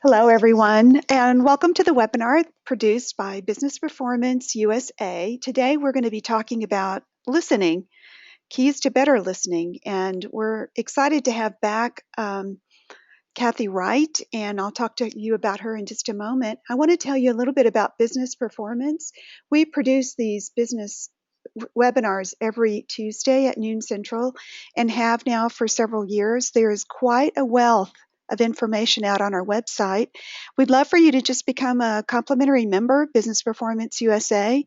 Hello, everyone, and welcome to the webinar produced by Business Performance USA. Today, we're going to be talking about listening, keys to better listening, and we're excited to have back Kathy Wright, and I'll talk to you about her in just a moment. I want to tell you a little bit about Business Performance. We produce these business webinars every Tuesday at noon Central and have now for several years. There is quite a wealth of information out on our website. We'd love for you to just become a complimentary member, Business Performance USA.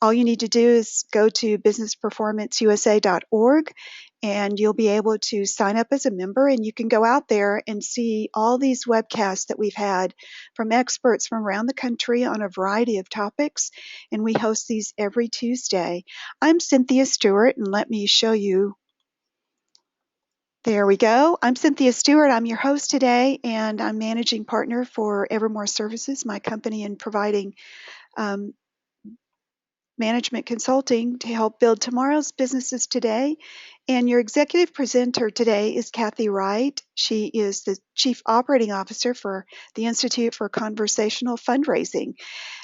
All you need to do is go to businessperformanceusa.org and you'll be able to sign up as a member, and you can go out there and see all these webcasts that we've had from experts from around the country on a variety of topics, and we host these every Tuesday. I'm Cynthia Stewart, and let me show you. There we go. I'm Cynthia Stewart. I'm your host today, and I'm managing partner for Evermore Services, my company in providing management consulting to help build tomorrow's businesses today. And your executive presenter today is Kathy Wright. She is the Chief Operating Officer for the Institute for Conversational Fundraising.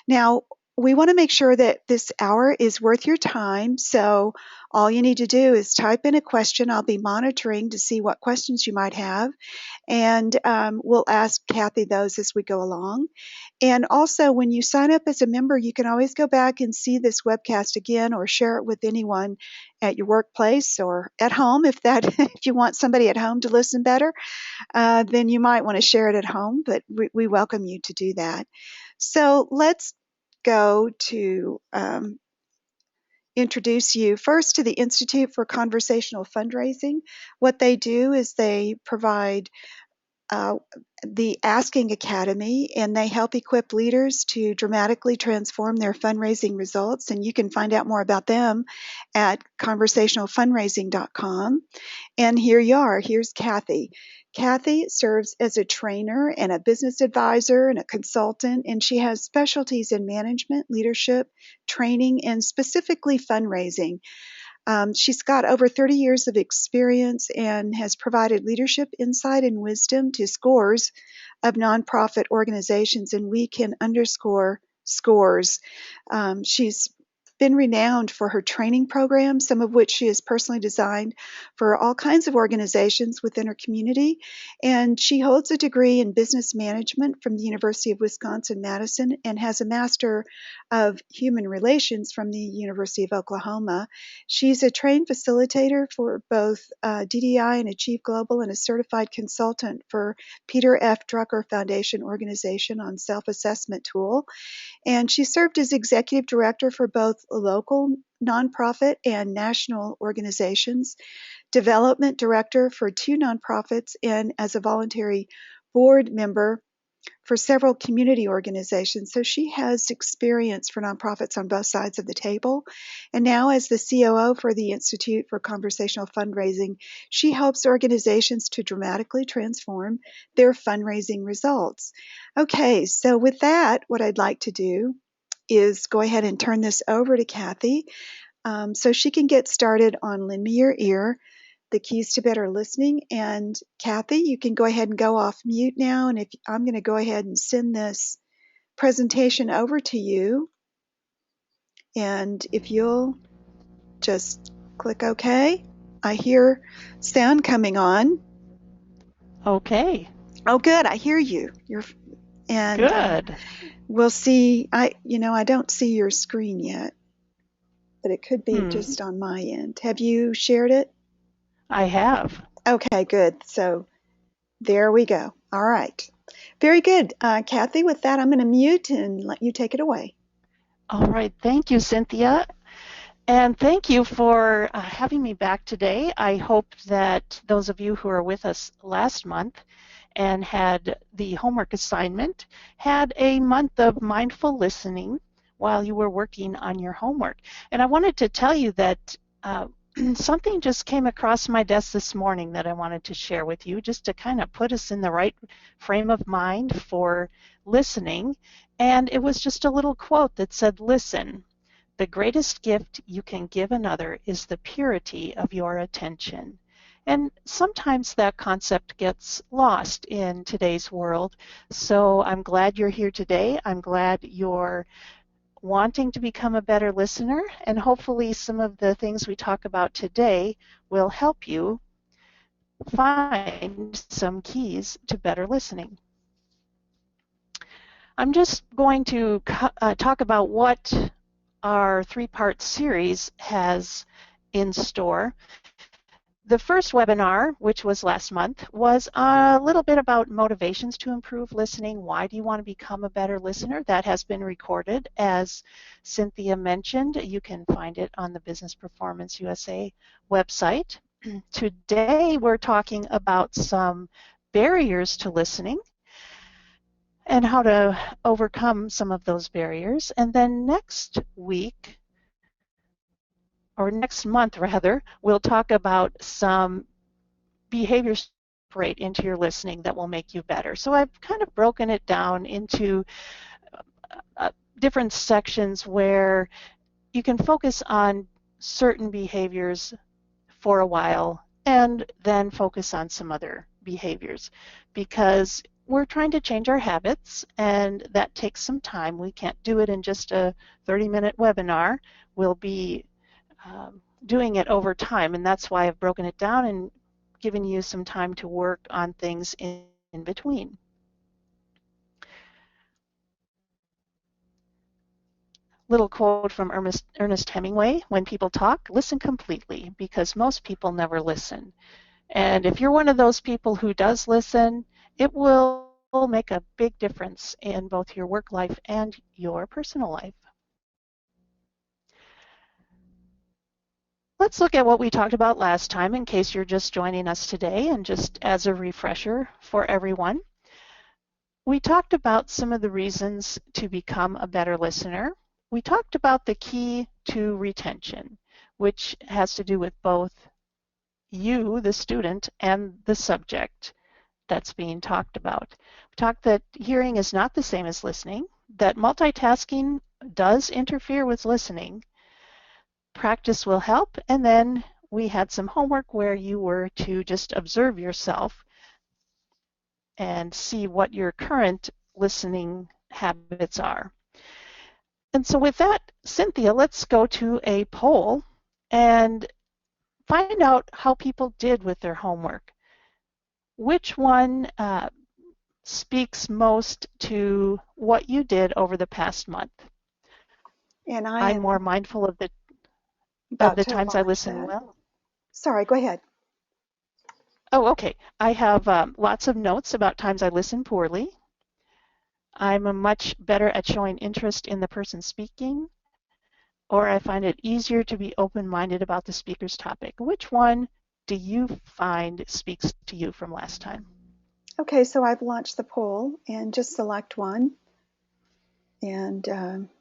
Now, we want to make sure that this hour is worth your time, so all you need to do is type in a question. I'll be monitoring to see what questions you might have, and we'll ask Kathy those as we go along. And also, when you sign up as a member, you can always go back and see this webcast again or share it with anyone at your workplace or at home. If you want somebody at home to listen better, then you might want to share it at home, but we welcome you to do that. So let's go to introduce you first to the Institute for Conversational Fundraising. What they do is they provide the Asking Academy, and they help equip leaders to dramatically transform their fundraising results. And you can find out more about them at conversationalfundraising.com. And here you are. Here's Kathy. Kathy serves as a trainer and a business advisor and a consultant, and she has specialties in management, leadership, training, and specifically fundraising. She's got over 30 years of experience and has provided leadership insight and wisdom to scores of nonprofit organizations, and we can underscore scores. She's been renowned for her training programs, some of which she has personally designed for all kinds of organizations within her community. And she holds a degree in business management from the University of Wisconsin-Madison and has a Master of Human Relations from the University of Oklahoma. She's a trained facilitator for both DDI and Achieve Global, and a certified consultant for Peter F. Drucker Foundation Organization on Self-Assessment Tool. And she served as executive director for both local nonprofit and national organizations, development director for 2 nonprofits, and as a voluntary board member for several community organizations. So she has experience for nonprofits on both sides of the table. And now, as the COO for the Institute for Conversational Fundraising, she helps organizations to dramatically transform their fundraising results. Okay, so with that, what I'd like to do is go ahead and turn this over to Kathy so she can get started on Lend Me Your Ear, the keys to better listening. And Kathy, you can go ahead and go off mute now. And if I'm going to go ahead and send this presentation over to you, and if you'll just click OK. I hear sound coming on. Okay. Oh, good. I hear you. And good. We'll see. I don't see your screen yet, but it could be just on my end. Have you shared it? I have. Okay, good. So there we go. All right. Very good. Kathy, with that, I'm going to mute and let you take it away. All right. Thank you, Cynthia. And thank you for having me back today. I hope that those of you who were with us last month and had the homework assignment had a month of mindful listening while you were working on your homework. And I wanted to tell you that something just came across my desk this morning that I wanted to share with you, just to kind of put us in the right frame of mind for listening. And it was just a little quote that said, "Listen, the greatest gift you can give another is the purity of your attention." And sometimes that concept gets lost in today's world. So I'm glad you're here today. I'm glad you're wanting to become a better listener, and hopefully some of the things we talk about today will help you find some keys to better listening. I'm just going to talk about what our three-part series has in store. The first webinar, which was last month, was a little bit about motivations to improve listening. Why do you want to become a better listener? That has been recorded. As Cynthia mentioned, you can find it on the Business Performance USA website. Today, we're talking about some barriers to listening and how to overcome some of those barriers. And then next week, or next month rather, we'll talk about some behaviors incorporate into your listening that will make you better. So I've kind of broken it down into different sections where you can focus on certain behaviors for a while and then focus on some other behaviors, because we're trying to change our habits and that takes some time. We can't do it in just a 30-minute webinar. We'll be doing it over time, and that's why I've broken it down and given you some time to work on things in between. Little quote from Ernest Hemingway: when people talk, listen completely, because most people never listen. And if you're one of those people who does listen, it will make a big difference in both your work life and your personal life. Let's look at what we talked about last time in case you're just joining us today, and just as a refresher for everyone. We talked about some of the reasons to become a better listener. We talked about the key to retention, which has to do with both you, the student, and the subject that's being talked about. We talked that hearing is not the same as listening, that multitasking does interfere with listening. Practice will help, and then we had some homework where you were to just observe yourself and see what your current listening habits are. And so with that, Cynthia, let's go to a poll and find out how people did with their homework. Which one speaks most to what you did over the past month? And I'm more mindful of about the to times I launch listen that. well. Sorry, go ahead. Oh, okay. I have lots of notes about times I listen poorly. I'm much better at showing interest in the person speaking, or I find it easier to be open-minded about the speaker's topic. Which one do you find speaks to you from last time? Okay, so I've launched the poll, and just select one. And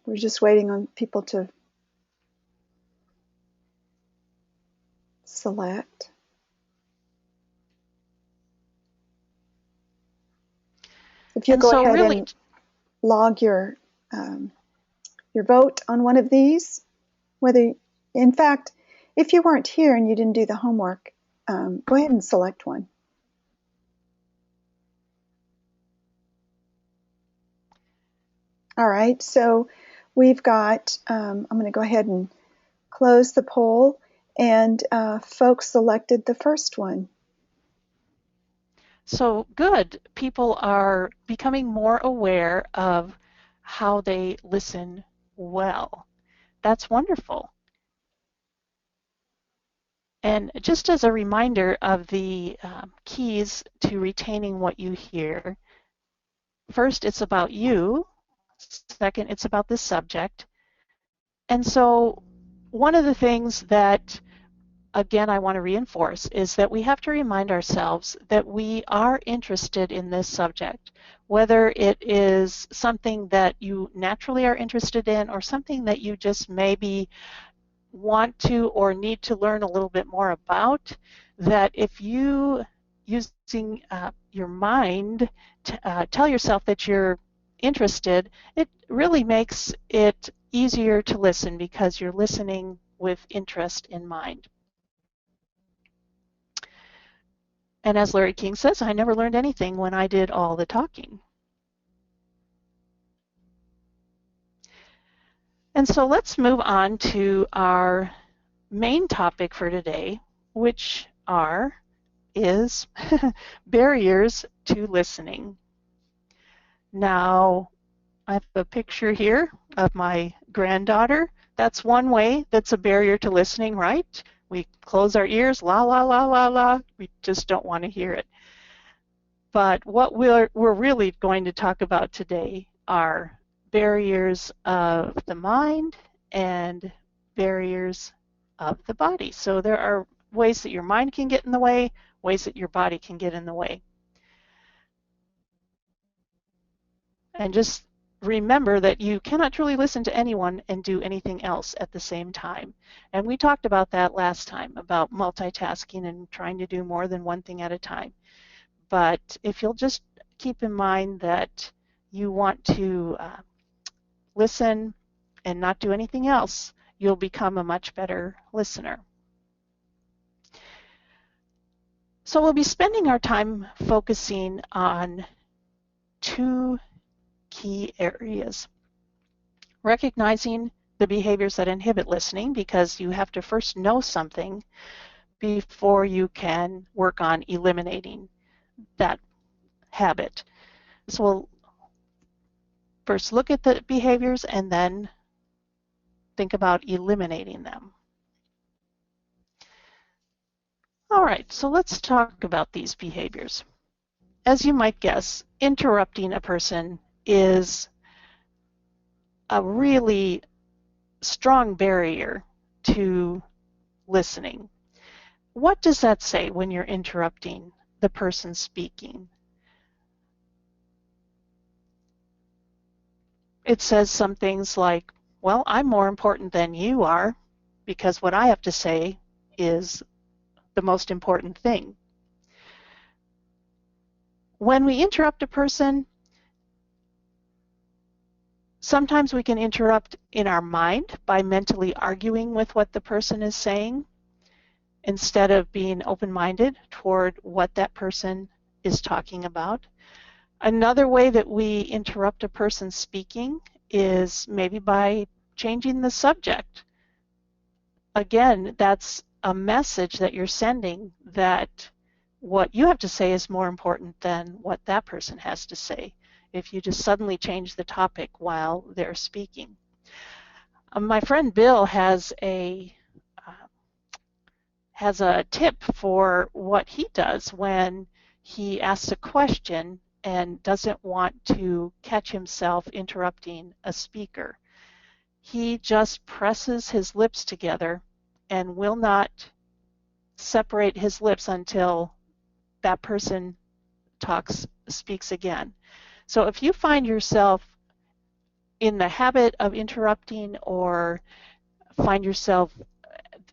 we're just waiting on people to select. If you And go so ahead really, and log your vote on one of these, whether, in fact, if you weren't here and you didn't do the homework, go ahead and select one. All right, so we've got, I'm going to go ahead and close the poll, and folks selected the first one. so good. People are becoming more aware of how they listen well. That's wonderful. And just as a reminder of the keys to retaining what you hear, first, it's about you. Second, it's about the subject. And so one of the things that, again, I want to reinforce is that we have to remind ourselves that we are interested in this subject, whether it is something that you naturally are interested in or something that you just maybe want to or need to learn a little bit more about, that if you, using your mind, tell yourself that you're interested, it really makes it easier to listen because you're listening with interest in mind. And as Larry King says, I never learned anything when I did all the talking. And so let's move on to our main topic for today, which is barriers to listening. Now, I have a picture here of my granddaughter. That's one way that's a barrier to listening, right? We close our ears, la, la, la, la, la. We just don't want to hear it. But what we're really going to talk about today are barriers of the mind and barriers of the body. So there are ways that your mind can get in the way, ways that your body can get in the way. And just remember that you cannot truly listen to anyone and do anything else at the same time. And we talked about that last time, about multitasking and trying to do more than one thing at a time. But if you'll just keep in mind that you want to listen and not do anything else, you'll become a much better listener. So we'll be spending our time focusing on two key areas. Recognizing the behaviors that inhibit listening, because you have to first know something before you can work on eliminating that habit. So we'll first look at the behaviors and then think about eliminating them. All right, so let's talk about these behaviors. As you might guess, interrupting a person is a really strong barrier to listening. What does that say when you're interrupting the person speaking? It says some things like, well, I'm more important than you are because what I have to say is the most important thing. When we interrupt a person, sometimes we can interrupt in our mind by mentally arguing with what the person is saying instead of being open-minded toward what that person is talking about. Another way that we interrupt a person speaking is maybe by changing the subject. Again, that's a message that you're sending that what you have to say is more important than what that person has to say if you just suddenly change the topic while they're speaking. My friend Bill has a tip for what he does when he asks a question and doesn't want to catch himself interrupting a speaker. He just presses his lips together and will not separate his lips until that person speaks again. So if you find yourself in the habit of interrupting or find yourself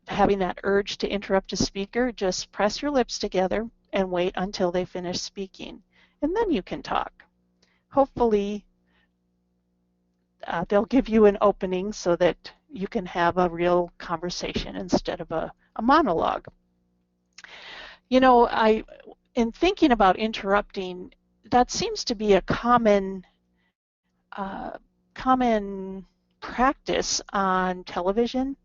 having that urge to interrupt a speaker, just press your lips together and wait until they finish speaking, and then you can talk. Hopefully, they'll give you an opening so that you can have a real conversation instead of a monologue. You know, in thinking about interrupting, that seems to be a common practice on television.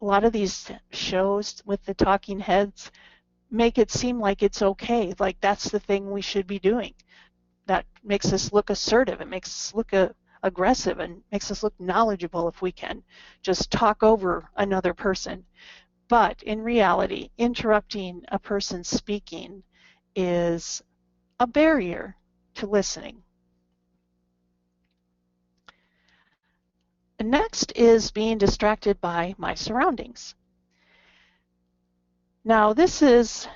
A lot of these shows with the talking heads make it seem like it's okay, like that's the thing we should be doing. That makes us look assertive, it makes us look aggressive, and makes us look knowledgeable if we can just talk over another person. But in reality, interrupting a person speaking is a barrier to listening. Next is being distracted by my surroundings. Now, this is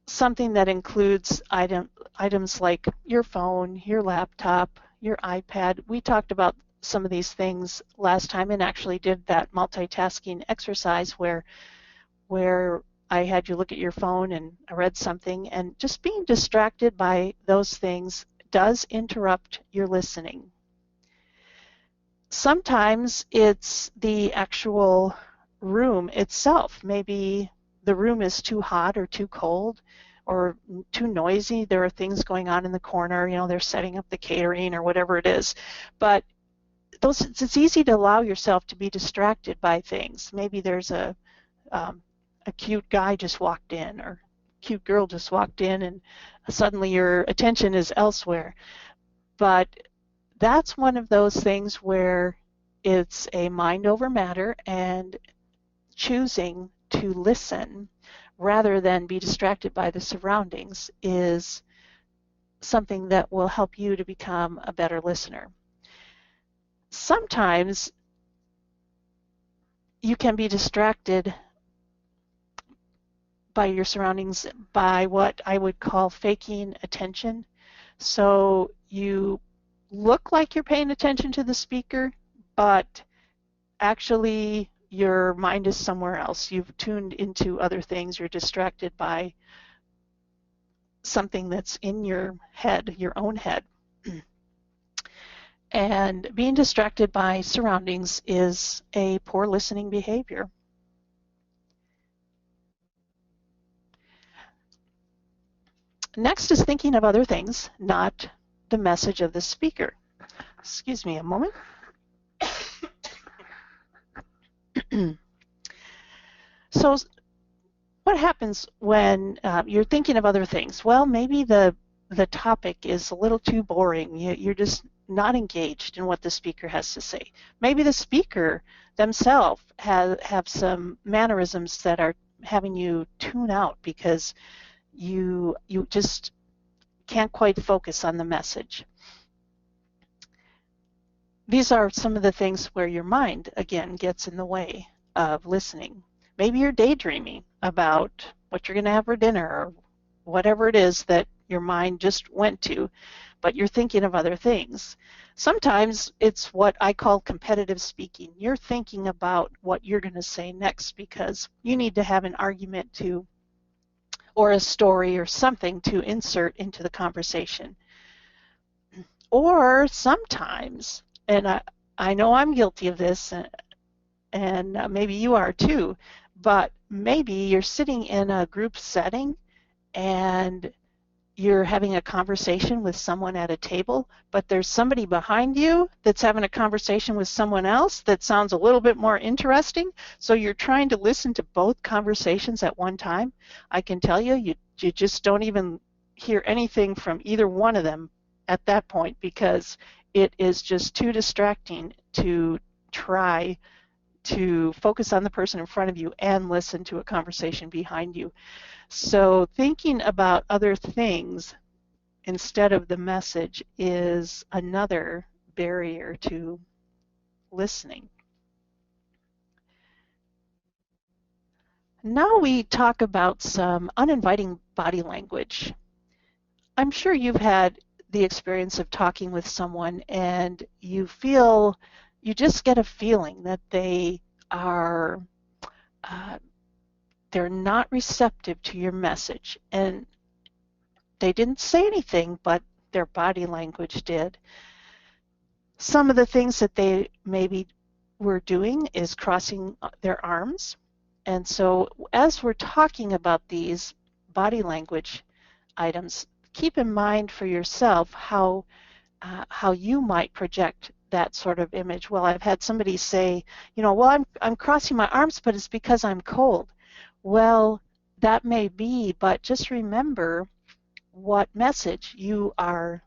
something that includes items like your phone, your laptop, your iPad. We talked about some of these things last time and actually did that multitasking exercise where I had you look at your phone and I read something, and just being distracted by those things does interrupt your listening. Sometimes it's the actual room itself. Maybe the room is too hot or too cold or too noisy. There are things going on in the corner, they're setting up the catering or whatever it is. But it's easy to allow yourself to be distracted by things. Maybe there's a cute guy just walked in, or a cute girl just walked in, and suddenly your attention is elsewhere. But that's one of those things where it's a mind over matter, and choosing to listen rather than be distracted by the surroundings is something that will help you to become a better listener. Sometimes you can be distracted by your surroundings by what I would call faking attention. So you look like you're paying attention to the speaker, but actually your mind is somewhere else. You've tuned into other things. You're distracted by something that's in your head, your own head. And being distracted by surroundings is a poor listening behavior. Next is thinking of other things, not the message of the speaker. Excuse me a moment. So what happens when you're thinking of other things? Well, maybe the topic is a little too boring. You're just not engaged in what the speaker has to say. Maybe the speaker themselves have some mannerisms that are having you tune out because you just can't quite focus on the message. These are some of the things where your mind, again, gets in the way of listening. Maybe you're daydreaming about what you're going to have for dinner or whatever it is that your mind just went to, but you're thinking of other things. Sometimes it's what I call competitive speaking. You're thinking about what you're going to say next because you need to have an argument to, or a story or something to insert into the conversation. Or sometimes, and I know I'm guilty of this, and maybe you are too, but maybe you're sitting in a group setting and you're having a conversation with someone at a table, but there's somebody behind you that's having a conversation with someone else that sounds a little bit more interesting. So you're trying to listen to both conversations at one time. I can tell you, you just don't even hear anything from either one of them at that point because it is just too distracting to try to focus on the person in front of you and listen to a conversation behind you. So thinking about other things instead of the message is another barrier to listening. Now we talk about some uninviting body language. I'm sure you've had the experience of talking with someone and you just get a feeling that they are they're not receptive to your message, and they didn't say anything, but their body language did. Some of the things that they maybe were doing is crossing their arms. And so as we're talking about these body language items, keep in mind for yourself how you might project that sort of image. Well, I've had somebody say, well, I'm crossing my arms, but it's because I'm cold. Well, that may be, but just remember what message you are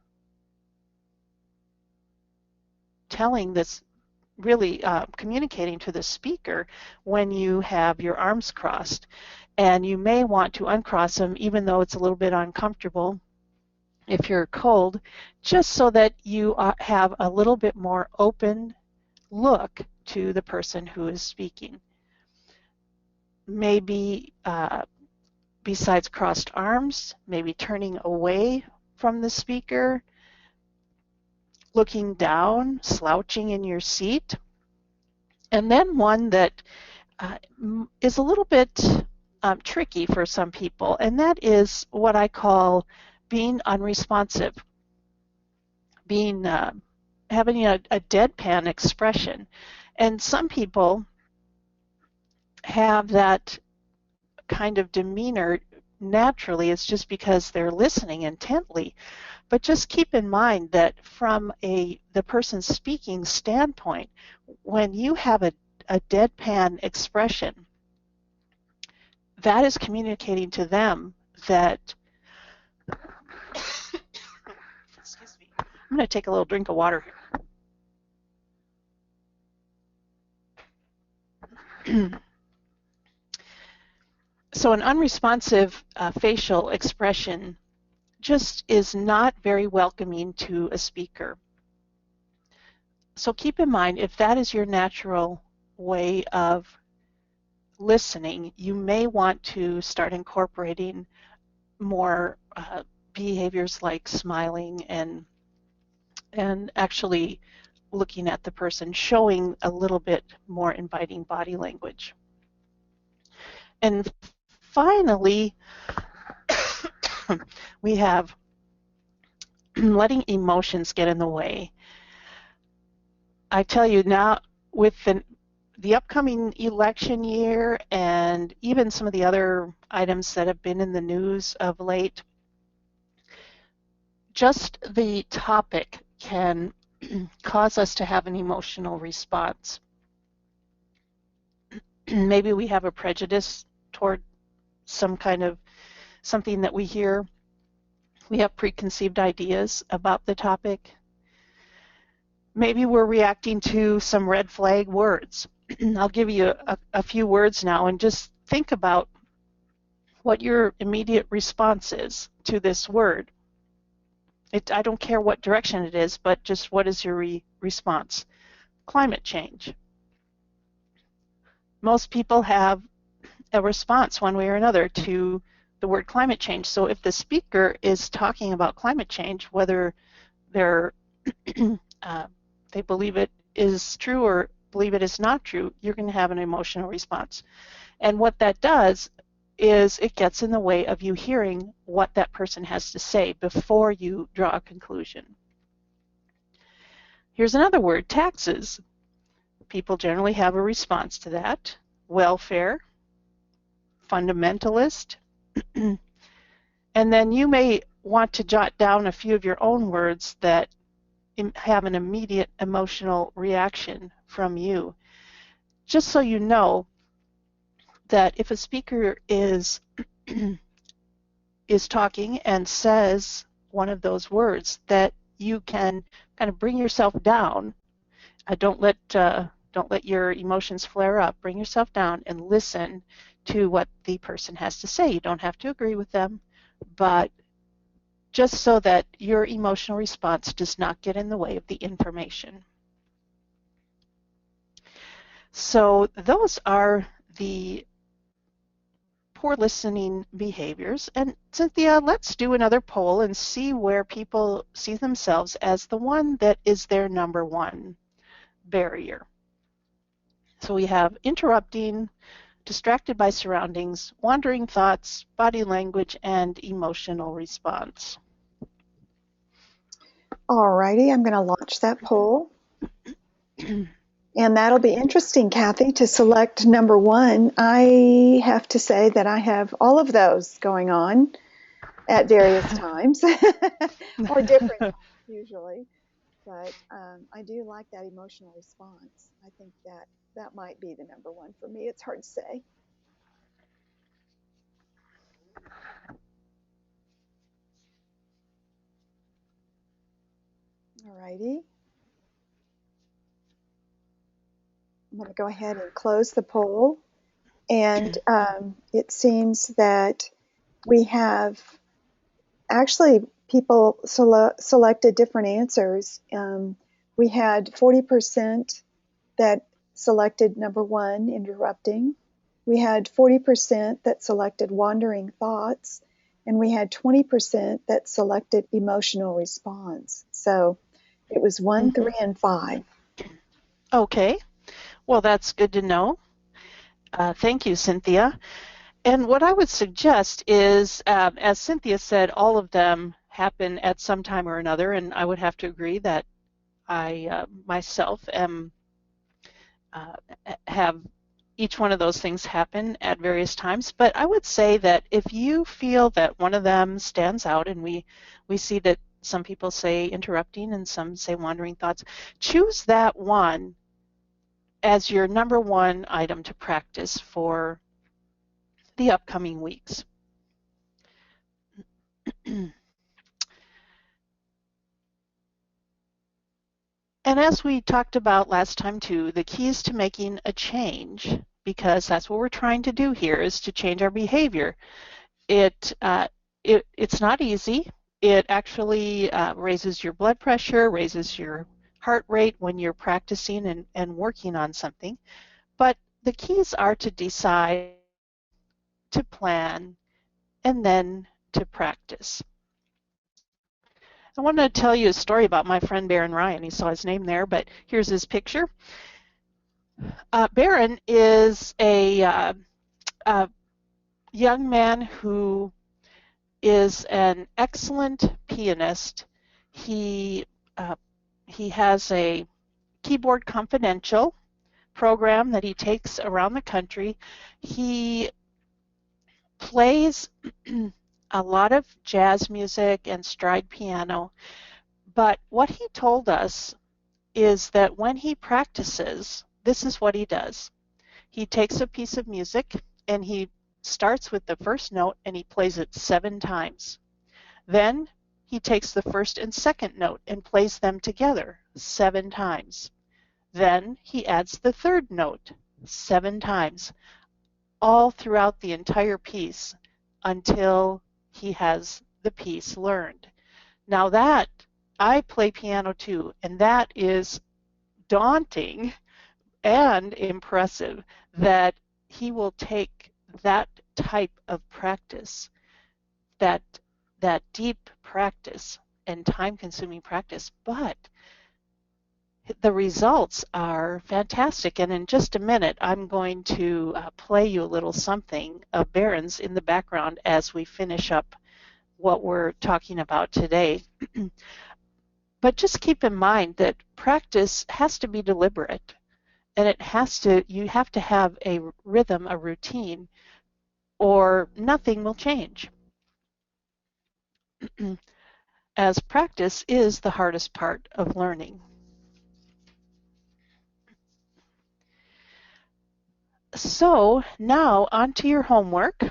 telling this, really communicating to the speaker when you have your arms crossed. And you may want to uncross them even though it's a little bit uncomfortable if you're cold, just so that you have a little bit more open look to the person who is speaking. Maybe besides crossed arms, maybe turning away from the speaker, looking down, slouching in your seat. And then one that is a little bit tricky for some people, and that is what I call being unresponsive, being having a deadpan expression. And some people have that kind of demeanor naturally, it's just because they're listening intently. But just keep in mind that from the person speaking standpoint, when you have a deadpan expression, that is communicating to them that, excuse me, I'm going to take a little drink of water here. So an unresponsive facial expression just is not very welcoming to a speaker. So keep in mind, if that is your natural way of listening, you may want to start incorporating more behaviors like smiling and actually looking at the person, showing a little bit more inviting body language. And finally, we have letting emotions get in the way. I tell you now, with the upcoming election year and even some of the other items that have been in the news of late, just the topic can cause us to have an emotional response. Maybe we have a prejudice toward some kind of something that we hear. We have preconceived ideas about the topic. Maybe we're reacting to some red flag words. I'll give you a few words now, and just think about what your immediate response is to this word. I don't care what direction it is, but just what is your response? Climate change. Most people have a response one way or another to the word climate change. So if the speaker is talking about climate change, whether they're they believe it is true or believe it is not true, you're going to have an emotional response. And what that does is it gets in the way of you hearing what that person has to say before you draw a conclusion. Here's another word, taxes. People generally have a response to that. Welfare, fundamentalist. And then you may want to jot down a few of your own words that have an immediate emotional reaction from you. Just so you know that if a speaker is talking and says one of those words, that you can kind of bring yourself down. Don't let your emotions flare up. Bring yourself down and listen to what the person has to say. You don't have to agree with them, but just so that your emotional response does not get in the way of the information. So those are the poor listening behaviors. And Cynthia, let's do another poll and see where people see themselves as the one that is their number one barrier. So we have interrupting, distracted by surroundings, wandering thoughts, body language, and emotional response. All righty, I'm going to launch that poll. And that'll be interesting, Kathy, to select number one. I have to say that I have all of those going on at various times, or different times usually. But I do like that emotional response. I think that might be the number one for me. It's hard to say. All righty. I'm going to go ahead and close the poll. And it seems that we have actually people selected different answers. We had 40% that selected number one, interrupting. We had 40% that selected wandering thoughts. And we had 20% that selected emotional response. So it was 1, 3, and 5. Okay. Well, that's good to know. Thank you, Cynthia. And what I would suggest is, as Cynthia said, all of them happen at some time or another, and I would have to agree that I myself have each one of those things happen at various times, but I would say that if you feel that one of them stands out, and we see that some people say interrupting and some say wandering thoughts, choose that one as your number one item to practice for the upcoming weeks. And as we talked about last time too, the keys to making a change, because that's what we're trying to do here, is to change our behavior. It's not easy. It actually raises your blood pressure, raises your heart rate when you're practicing and working on something. But the keys are to decide, to plan, and then to practice. I want to tell you a story about my friend Baron Ryan. You saw his name there, but here's his picture. Baron is a young man who is an excellent pianist. He has a Keyboard Confidential program that he takes around the country. He plays a lot of jazz music and stride piano, but what he told us is that when he practices, this is what he does. He takes a piece of music and he starts with the first note and he plays it 7 times. Then he takes the first and second note and plays them together 7 times. Then he adds the third note 7 times, all throughout the entire piece until he has the piece learned. Now that, I play piano too, and that is daunting and impressive that he will take that type of practice, that deep practice and time-consuming practice, but the results are fantastic. And in just a minute, I'm going to play you a little something of Baron's in the background as we finish up what we're talking about today. But just keep in mind that practice has to be deliberate, and you have to have a rhythm, a routine, or nothing will change. As practice is the hardest part of learning. So now on to your homework.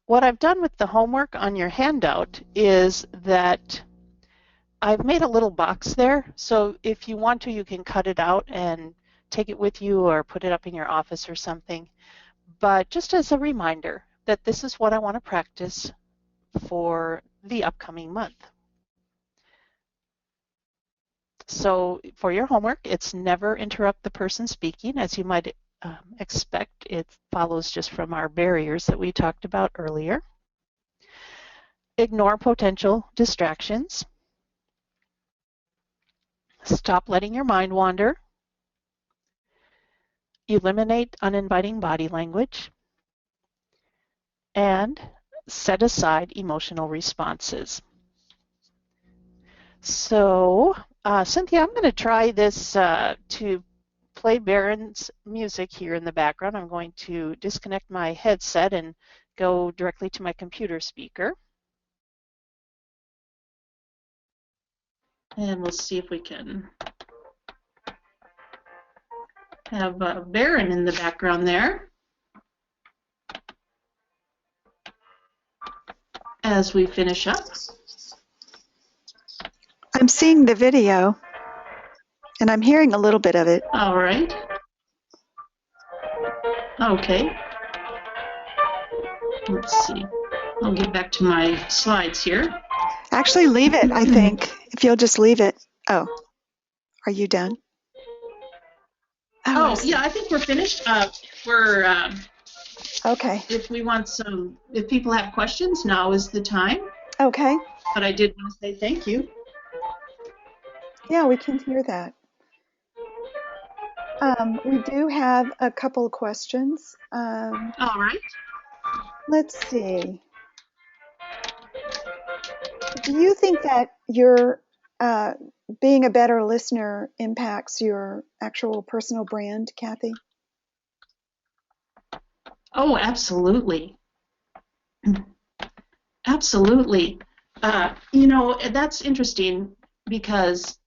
What I've done with the homework on your handout is that I've made a little box there. So if you want to, you can cut it out and take it with you or put it up in your office or something. But just as a reminder that this is what I want to practice for the upcoming month. So for your homework, it's never interrupt the person speaking. As you might expect, it follows just from our barriers that we talked about earlier. Ignore potential distractions. Stop letting your mind wander. Eliminate uninviting body language. And set aside emotional responses. So, Cynthia, I'm going to try this to play Baron's music here in the background. I'm going to disconnect my headset and go directly to my computer speaker. And we'll see if we can have Baron in the background there as we finish up. I'm seeing the video, and I'm hearing a little bit of it. All right. Okay. Let's see. I'll get back to my slides here. Actually, leave it, I think, if you'll just leave it. Oh, are you done? Oh, yeah, I think we're finished. Okay. If people have questions, now is the time. Okay. But I did want to say thank you. Yeah, we can hear that. We do have a couple of questions. All right. Let's see. Do you think that your uh, being a better listener impacts your actual personal brand, Kathy? Oh, absolutely. Absolutely. That's interesting because,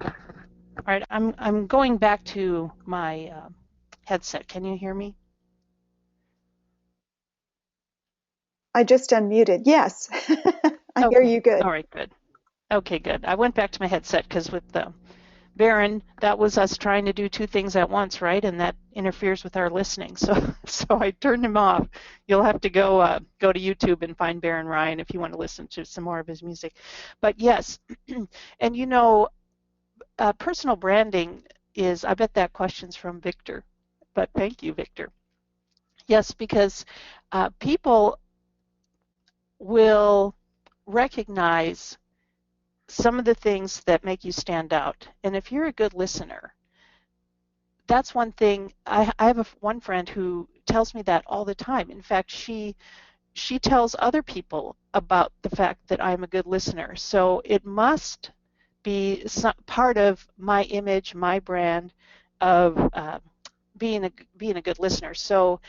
all right, I'm going back to my headset. Can you hear me? I just unmuted. Yes, I hear Okay. you good. All right, good. Okay, good. I went back to my headset because with the Baron, that was us trying to do two things at once, right? And that interferes with our listening. So, so I turned him off. You'll have to go to YouTube and find Baron Ryan if you want to listen to some more of his music. But yes, and personal branding is. I bet that question's from Victor. But thank you, Victor. Yes, because people will recognize some of the things that make you stand out. And if you're a good listener, that's one thing. I have one friend who tells me that all the time. In fact, she tells other people about the fact that I'm a good listener. So it must be part of my image, my brand of being a good listener. So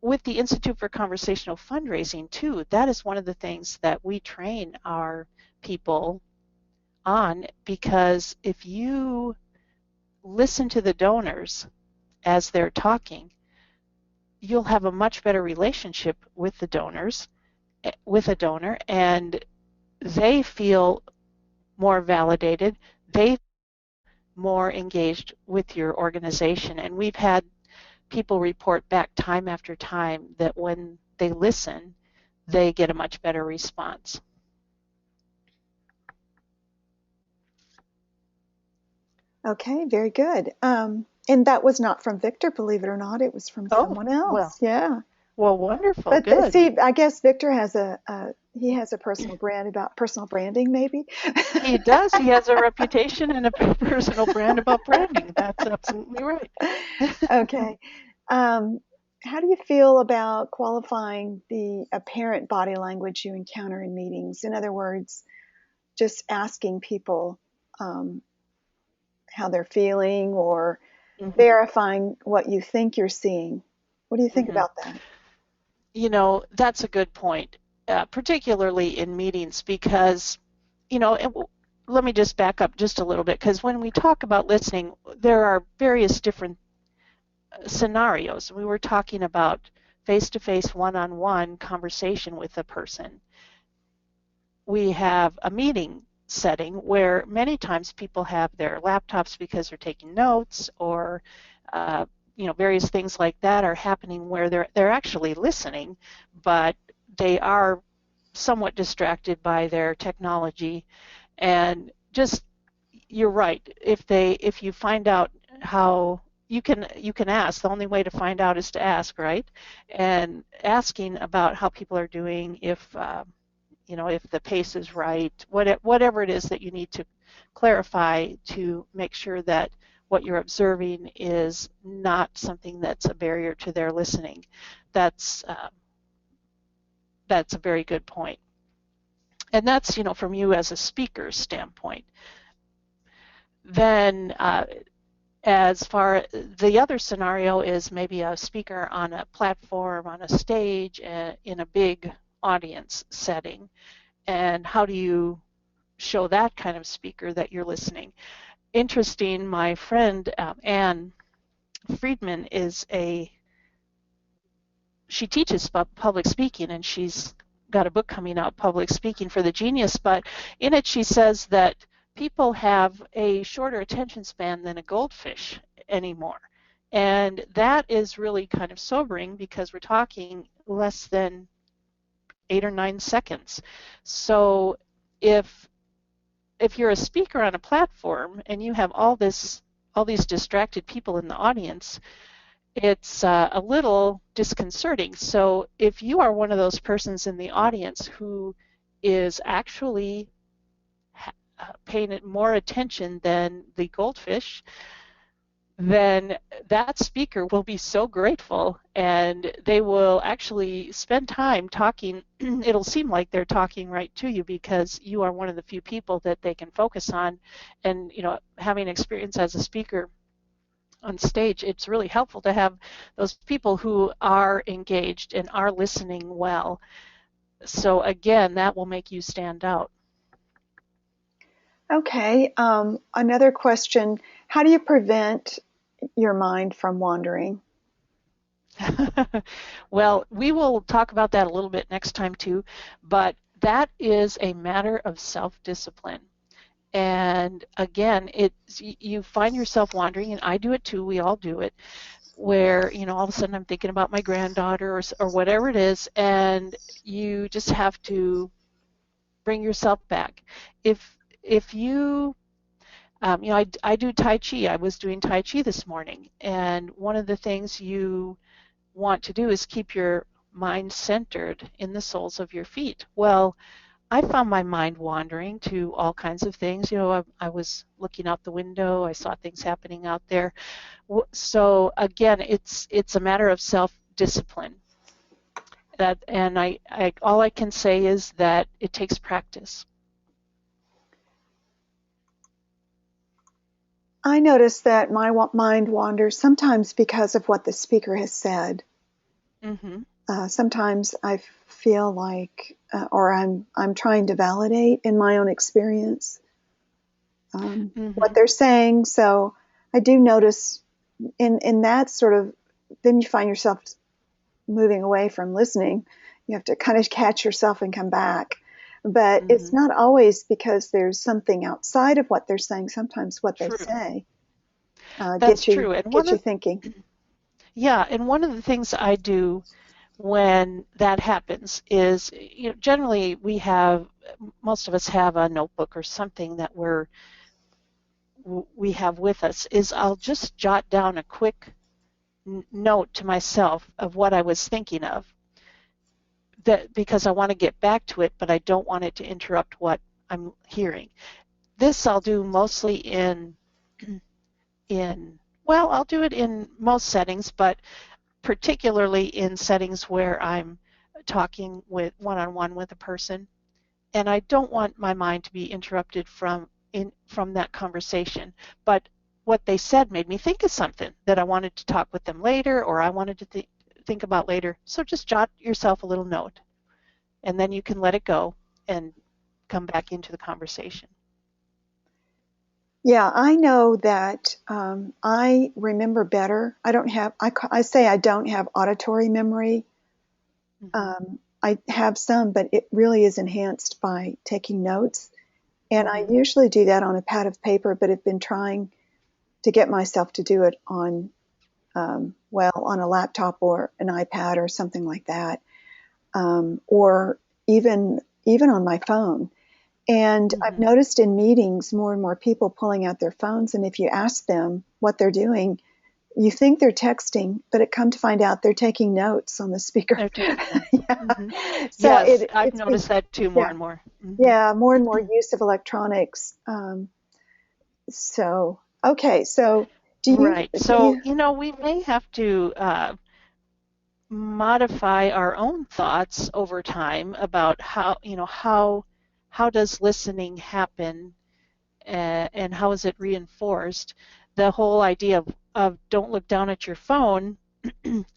with the Institute for Conversational Fundraising too, that is one of the things that we train our people on, because if you listen to the donors as they're talking, you'll have a much better relationship with the donors, with a donor, and they feel more validated. They more engaged with your organization. And we've had people report back time after time that when they listen, they get a much better response. Okay, very good. And that was not from Victor, believe it or not. It was from Oh, someone well, else. Yeah. well, wonderful, But good. see, I guess Victor has he has a personal brand about personal branding, maybe. He does. He has a reputation and a personal brand about branding. That's absolutely right. Okay. Um, how do you feel about qualifying the apparent body language you encounter in meetings? In other words, just asking people um, how they're feeling or Mm-hmm. verifying what you think you're seeing. What do you think Mm-hmm. about that? That's a good point, particularly in meetings, because, let me just back up just a little bit, because when we talk about listening, there are various different scenarios. We were talking about face-to-face, one-on-one conversation with a person. We have a meeting setting where many times people have their laptops because they're taking notes, or uh, various things like that are happening where they're actually listening, but they are somewhat distracted by their technology. And just, you're right, if you find out how you can ask. The only way to find out is to ask, right? And asking about how people are doing, if the pace is right, whatever it is that you need to clarify to make sure that what you're observing is not something that's a barrier to their listening. That's that's a very good point. And that's, from you as a speaker standpoint. Then as far the other scenario is maybe a speaker on a platform, on a stage, in a big audience setting. And how do you show that kind of speaker that you're listening? Interesting, my friend Anne Friedman she teaches public speaking, and she's got a book coming out, Public Speaking for the Genius, but in it she says that people have a shorter attention span than a goldfish anymore. And that is really kind of sobering, because we're talking less than 8 or 9 seconds. So if you're a speaker on a platform and you have all these distracted people in the audience, it's a little disconcerting. So if you are one of those persons in the audience who is actually paying it more attention than the goldfish, then that speaker will be so grateful, and they will actually spend time talking. It'll seem like they're talking right to you because you are one of the few people that they can focus on. And having experience as a speaker on stage, it's really helpful to have those people who are engaged and are listening well. So again, that will make you stand out. Okay, another question. How do you prevent your mind from wandering? Well, we will talk about that a little bit next time too, but that is a matter of self-discipline. And again, you find yourself wandering, and I do it too, we all do it, where all of a sudden I'm thinking about my granddaughter or whatever it is, and you just have to bring yourself back. If you I do Tai Chi. I was doing Tai Chi this morning, and one of the things you want to do is keep your mind centered in the soles of your feet. Well, I found my mind wandering to all kinds of things. I was looking out the window. I saw things happening out there. So again, it's a matter of self-discipline. And all I can say is that it takes practice. I notice that my mind wanders sometimes because of what the speaker has said. Mm-hmm. Sometimes I feel like, or I'm trying to validate in my own experience what Mm-hmm. they're saying. So I do notice in that sort of, then you find yourself moving away from listening. You have to kind of catch yourself and come back. But it's Mm-hmm. not always because there's something outside of what they're saying. Sometimes what they True. say That's true. And get you thinking. one of the things I do when that happens is, generally most of us have a notebook or something that we have with us, is I'll just jot down a quick note to myself of what I was thinking of, that because I want to get back to it, but I don't want it to interrupt what I'm hearing. This I'll do mostly in well, I'll do it in most settings, but particularly in settings where I'm talking with one-on-one with a person, and I don't want my mind to be interrupted from that conversation. But what they said made me think of something that I wanted to talk with them later, or I wanted to think about later. So just jot yourself a little note, and then you can let it go and come back into the conversation. Yeah, I know that I remember better. I say I don't have auditory memory. Mm-hmm. I have some, but it really is enhanced by taking notes. And I Mm-hmm. usually do that on a pad of paper, but have been trying to get myself to do it on, on a laptop or an iPad or something like that, or even on my phone. And I've Mm-hmm. noticed in meetings more and more people pulling out their phones, and if you ask them what they're doing, you think they're texting, but it come to find out they're taking notes on the speaker. They're taking notes. Yeah. Mm-hmm. So Yes, I've it's noticed that too more yeah, and more. Mm-hmm. yeah, more and more use of electronics. So okay, so Right. do So, you we may have to modify our own thoughts over time about how does listening happen, and how is it reinforced. The whole idea of don't look down at your phone,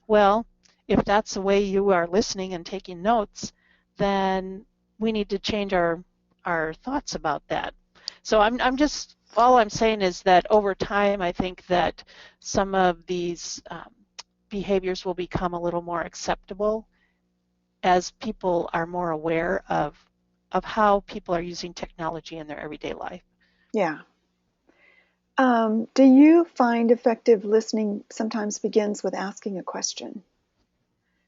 well, if that's the way you are listening and taking notes, then we need to change our thoughts about that. So I'm just all I'm saying is that over time, I think that some of these behaviors will become a little more acceptable as people are more aware of how people are using technology in their everyday life. yeah. Do you find effective listening sometimes begins with asking a question?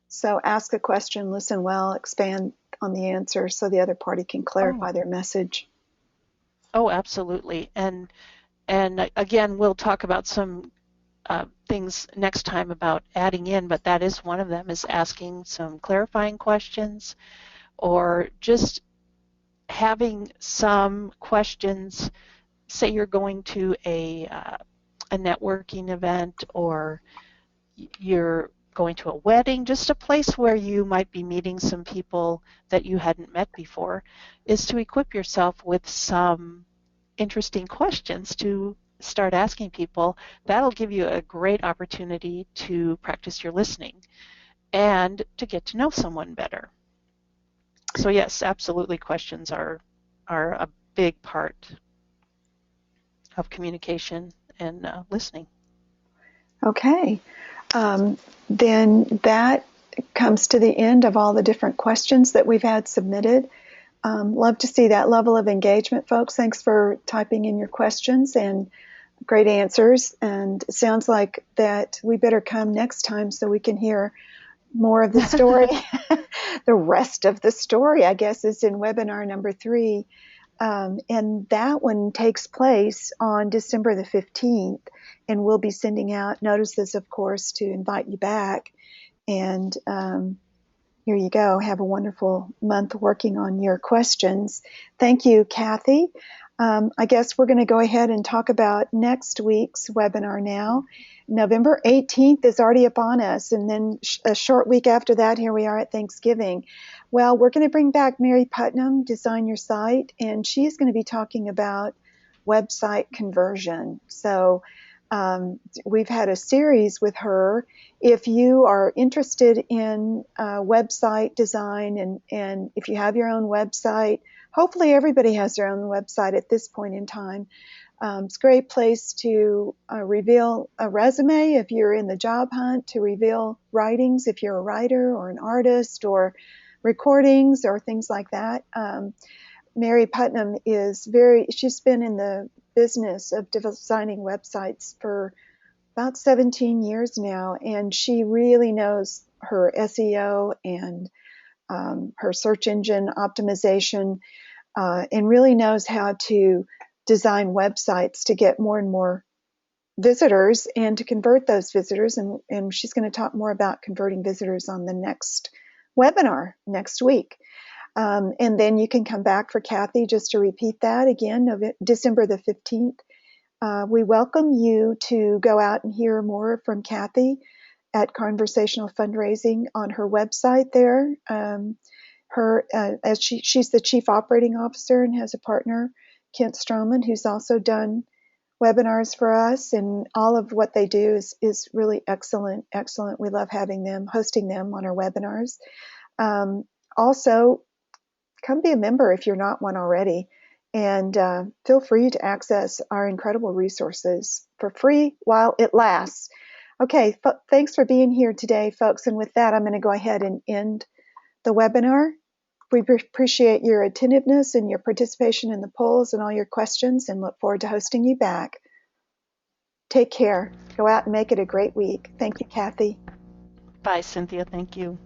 So ask a question, listen well, expand on the answer so the other party can Oh, clarify their message. oh, absolutely. And again, we'll talk about some things next time about adding in, but that is one of them, is asking some clarifying questions, or just having some questions. Say you're going to a networking event, or you're going to a wedding, just a place where you might be meeting some people that you hadn't met before, is to equip yourself with some interesting questions to start asking people. That'll give you a great opportunity to practice your listening and to get to know someone better. So yes, absolutely, questions are a big part of communication and listening. Okay. Then that comes to the end of all the different questions that we've had submitted. Love to see that level of engagement, folks. Thanks for typing in your questions and great answers. And it sounds like that we better come next time so we can hear more of the story. The rest of the story, I guess, is in webinar number 3. And that one takes place on December the 15th. And we'll be sending out notices, of course, to invite you back. And here you go. Have a wonderful month working on your questions. Thank you, Kathy. I guess we're going to go ahead and talk about next week's webinar now. November 18th is already upon us, and then a short week after that, here we are at Thanksgiving. Well, we're going to bring back Mary Putnam, Design Your Site, and she's going to be talking about website conversion. So we've had a series with her. If you are interested in website design and if you have your own website, hopefully everybody has their own website at this point in time. It's a great place to reveal a resume if you're in the job hunt, to reveal writings if you're a writer or an artist, or recordings or things like that. Mary Putnam she's been in the business of designing websites for about 17 years now, and she really knows her SEO and her search engine optimization, and really knows how to design websites to get more and more visitors and to convert those visitors. And she's going to talk more about converting visitors on the next webinar next week. And then you can come back for Kathy just to repeat that again, December the 15th. We welcome you to go out and hear more from Kathy at Conversational Fundraising on her website there. As she's the Chief Operating Officer and has a partner, Kent Stroman, who's also done webinars for us, and all of what they do is really excellent. We love hosting them on our webinars. Also, come be a member if you're not one already, and feel free to access our incredible resources for free while it lasts. Okay, thanks for being here today, folks. And with that, I'm going to go ahead and end the webinar. We appreciate your attentiveness and your participation in the polls and all your questions, and look forward to hosting you back. Take care. Go out and make it a great week. Thank you, Kathy. Bye, Cynthia. Thank you.